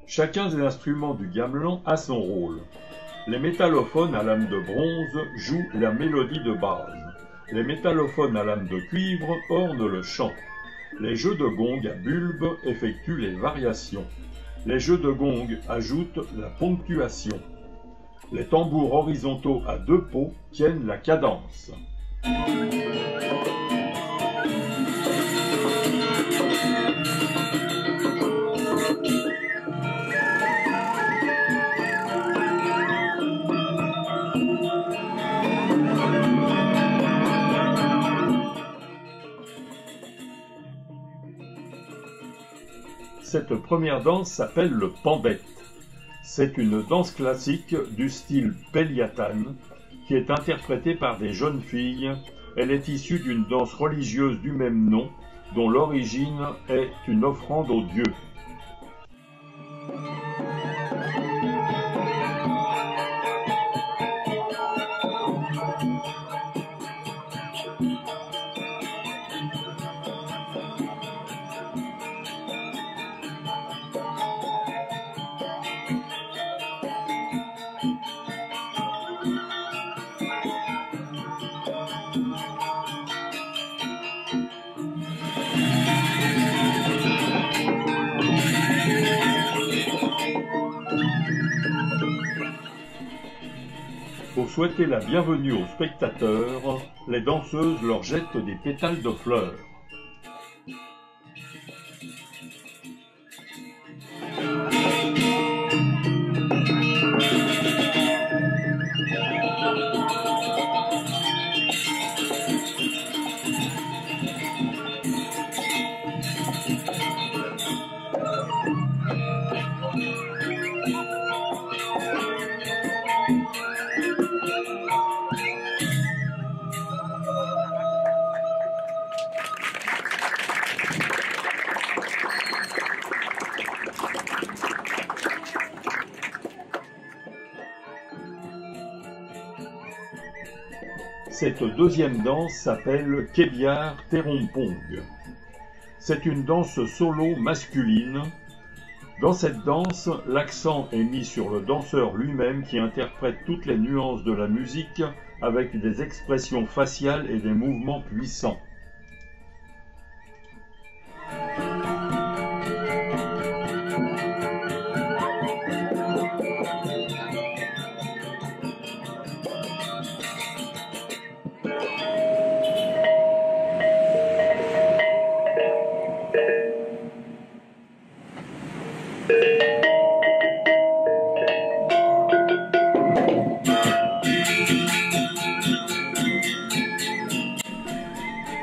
Chacun des instruments du gamelan a son rôle. Les métallophones à lame de bronze jouent la mélodie de base. Les métallophones à lame de cuivre ornent le chant. Les jeux de gong à bulbe effectuent les variations. Les jeux de gong ajoutent la ponctuation. Les tambours horizontaux à deux pots tiennent la cadence. Cette première danse s'appelle le pambet. C'est une danse classique du style Peliatan qui est interprétée par des jeunes filles. Elle est issue d'une danse religieuse du même nom dont l'origine est une offrande aux dieux. Pour souhaiter la bienvenue aux spectateurs, les danseuses leur jettent des pétales de fleurs. Cette deuxième danse s'appelle Kebiar Terompong. C'est une danse solo masculine. Dans cette danse, l'accent est mis sur le danseur lui-même qui interprète toutes les nuances de la musique avec des expressions faciales et des mouvements puissants.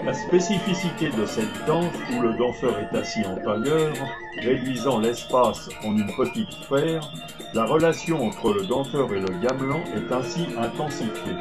La spécificité de cette danse, où le danseur est assis en tailleur, réduisant l'espace en une petite sphère, la relation entre le danseur et le gamelan est ainsi intensifiée.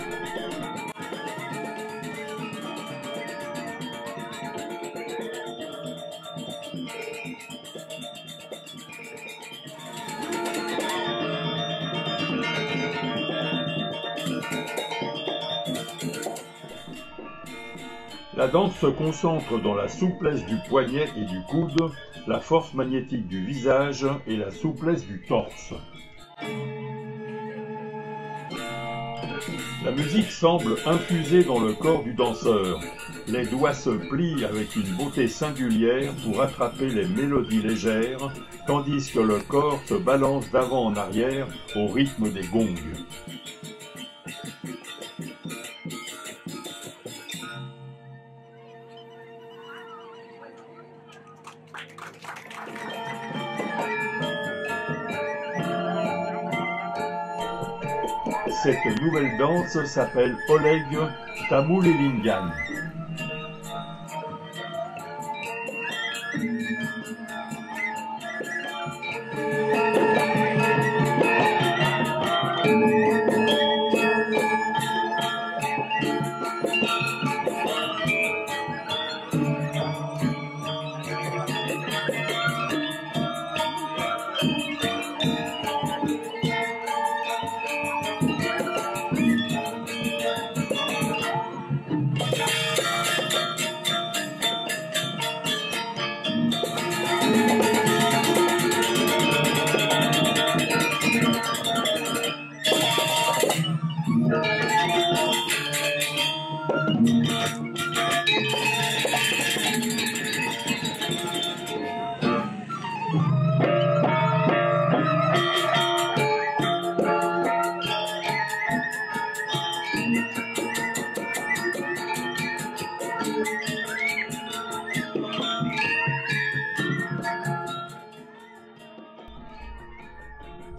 La danse se concentre dans la souplesse du poignet et du coude, la force magnétique du visage et la souplesse du torse. La musique semble infusée dans le corps du danseur. Les doigts se plient avec une beauté singulière pour attraper les mélodies légères, tandis que le corps se balance d'avant en arrière au rythme des gongs. Cette nouvelle danse s'appelle Oleg Tamulilingan.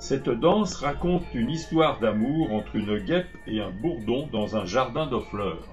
Cette danse raconte une histoire d'amour entre une guêpe et un bourdon dans un jardin de fleurs.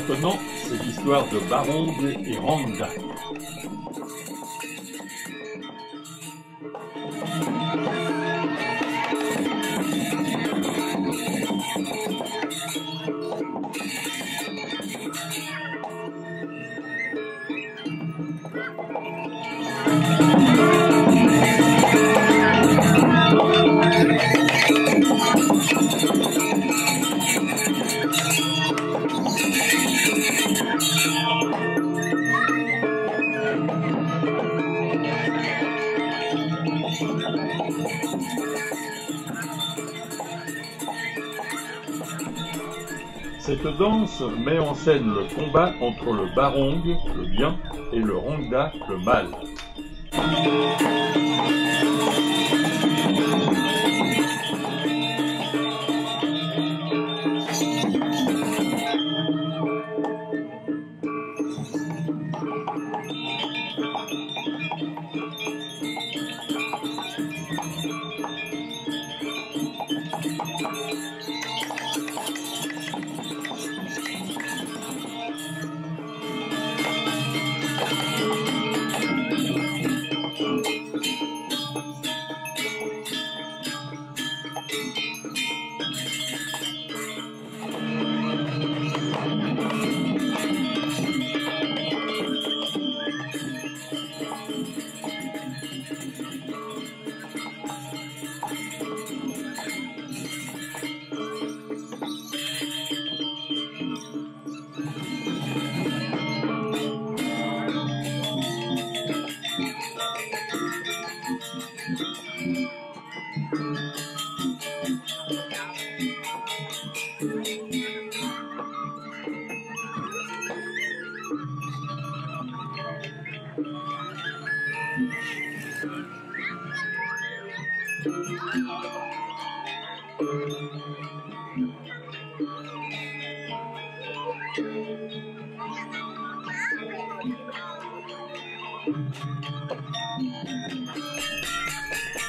Maintenant, c'est l'histoire de Barong et Rangda. Cette danse met en scène le combat entre le Barong, le bien, et le Rangda, le mal.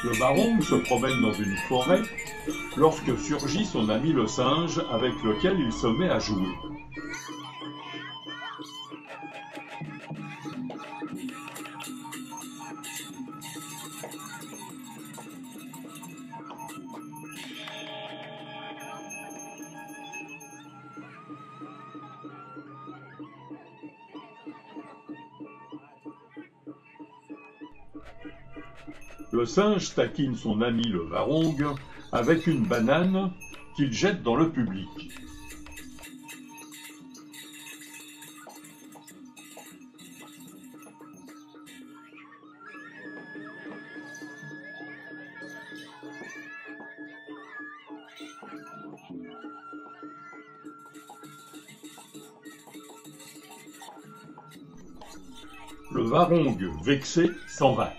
Le Barong se promène dans une forêt lorsque surgit son ami le singe avec lequel il se met à jouer. Le singe taquine son ami le Barong avec une banane qu'il jette dans le public. Le Varong, vexé, s'en va.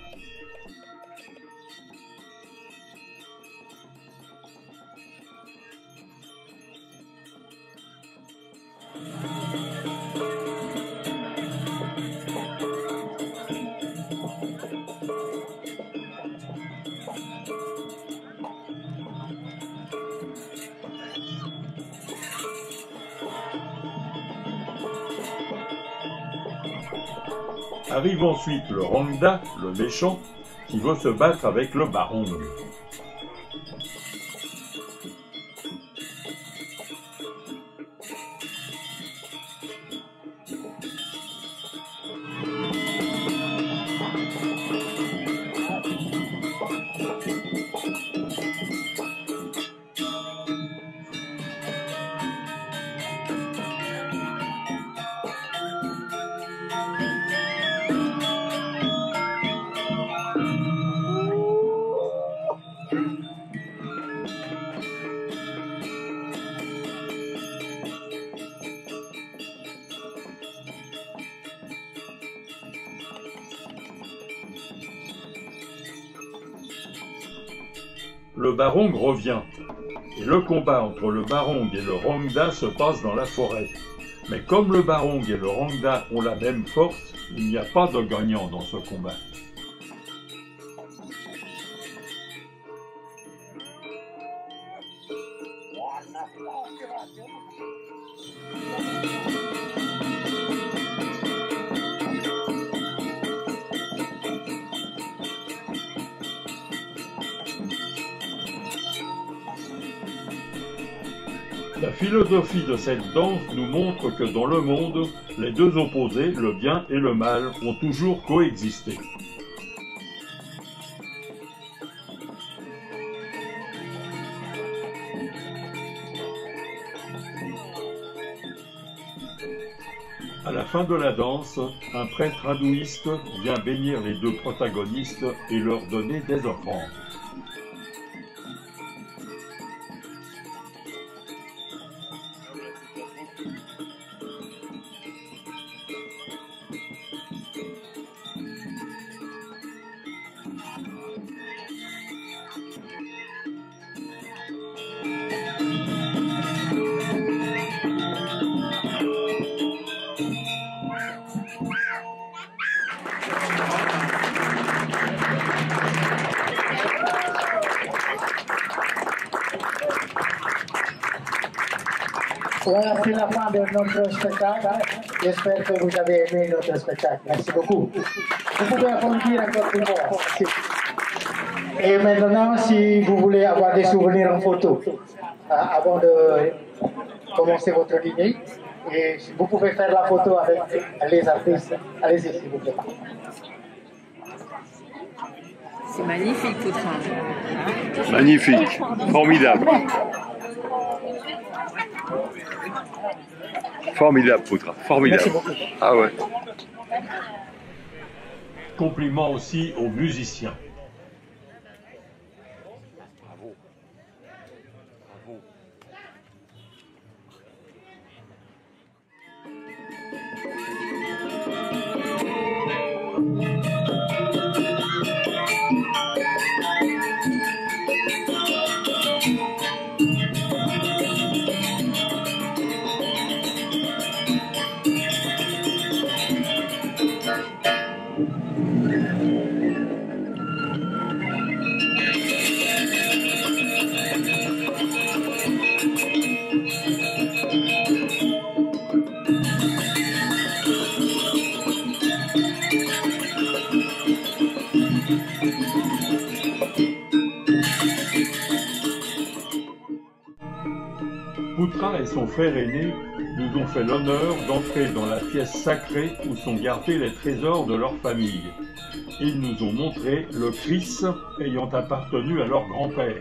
Arrive ensuite le Rongda, le méchant, qui veut se battre avec le Barong. Le Barong revient, et le combat entre le Barong et le Rongda se passe dans la forêt. Mais comme le Barong et le Rongda ont la même force, il n'y a pas de gagnant dans ce combat. La philosophie de cette danse nous montre que dans le monde, les deux opposés, le bien et le mal, ont toujours coexisté. À la fin de la danse, un prêtre hindouiste vient bénir les deux protagonistes et leur donner des offrandes. Voilà, c'est la fin de notre spectacle. J'espère que vous avez aimé notre spectacle. Merci beaucoup. Vous pouvez applaudir encore plus fort. Merci. Et maintenant, si vous voulez avoir des souvenirs en photo, avant de commencer votre dîner, et vous pouvez faire la photo avec les artistes. Allez-y, s'il vous plaît. C'est magnifique, Poutra. Magnifique, formidable. Formidable, Poutra, formidable. Merci beaucoup. Ah ouais. Compliment aussi aux musiciens. Bravo. Bravo. Poutra et son frère aîné nous ont fait l'honneur d'entrer dans la pièce sacrée où sont gardés les trésors de leur famille. Ils nous ont montré le Christ ayant appartenu à leur grand-père.